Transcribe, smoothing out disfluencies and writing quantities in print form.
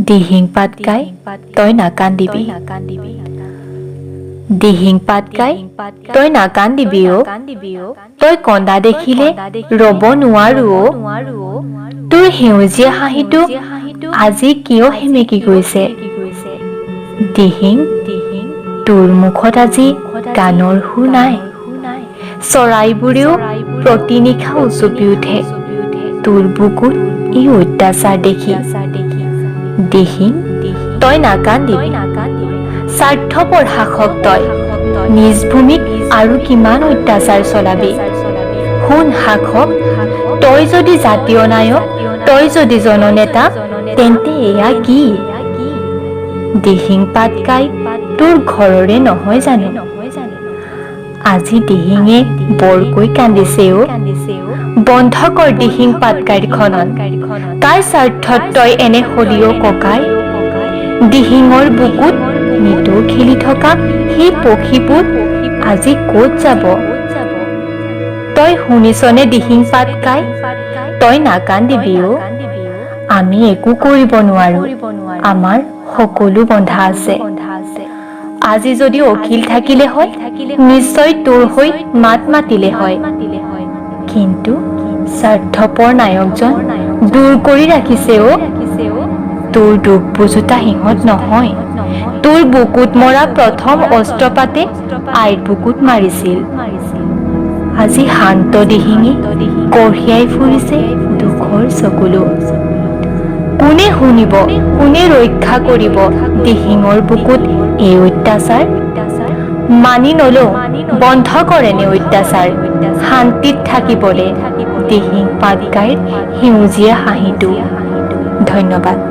দিহিং পাত গাই তই নাকান্দিবি, দিহিং পাত গাই তই নাকান্দিবি অ, তই কন্দা দেখিলে ৰব নোৱাৰো অ, তোৰ সেউজীয়া হাঁহিটো আজি কিয় সেমেকি গৈছে? দিহিং তোৰ মুখত আজি গানৰ সুৰ নাই, চৰাইবোৰেও প্ৰতিনিশা উচপি উঠে তোৰ বুকুত এই অত্যাচাৰ দেখি। দিহিং তই নাকান্দিবি, স্বাৰ্থপৰ শাসক তই, নিজ ভূমিক আৰু কিমান অত্যাচাৰ চলাবি? শুন শাসক, তই যদি জাতীয় নায়ক, তই যদি জননেতা, তেন্তে এয়া কি? দিহিং পাত গাই তোৰ ঘৰৰে নহয় জানো? আজি দিহিঙে বৰকৈ কান্দিছে অ, বন্ধ কৰ দিহিং পাটকাইৰখনন, কাৰ স্বাৰ্থত তই এনে হলি অ ককাই? দিহিঙৰ বুকুত নিতৌ খেলি থকা সেই পক্ষীবোৰ আজি ক'ত যাব? তই শুনিছনে দিহিং পাটকাই, তই নাকান্দিবি অ, আমি একো কৰিব নোৱাৰো, আমাৰ সকলো বন্ধা আছে। আজি যদি অখিল থাকিলে হয়, নিশ্চয় তোৰ হৈ মাত মাতিলে হয়, কিন্তু স্বাৰ্থপৰ নায়কজন দূৰ কৰি ৰাখিছে অ। তোৰ দুখ বুজোতা সিহঁত নহয়, তোৰ বুকুত মৰা প্ৰথম অস্ত্ৰপাতে আইৰ বুকুত মাৰিছিল। আজি শান্ত দিহিঙে কঢ়িয়াই ফুৰিছে দুখৰ চকুলো। কোনে শুনিব, কোনে ৰক্ষা কৰিব দিহিঙৰ বুকুত এই অত্যাচাৰ? মানি নলওঁ, বন্ধ কৰ এনে অত্যাচাৰ, শান্তিত থাকিবলে দিহিং পাটকাইৰ সেউজীয়া হাঁহিটো। ধন্যবাদ।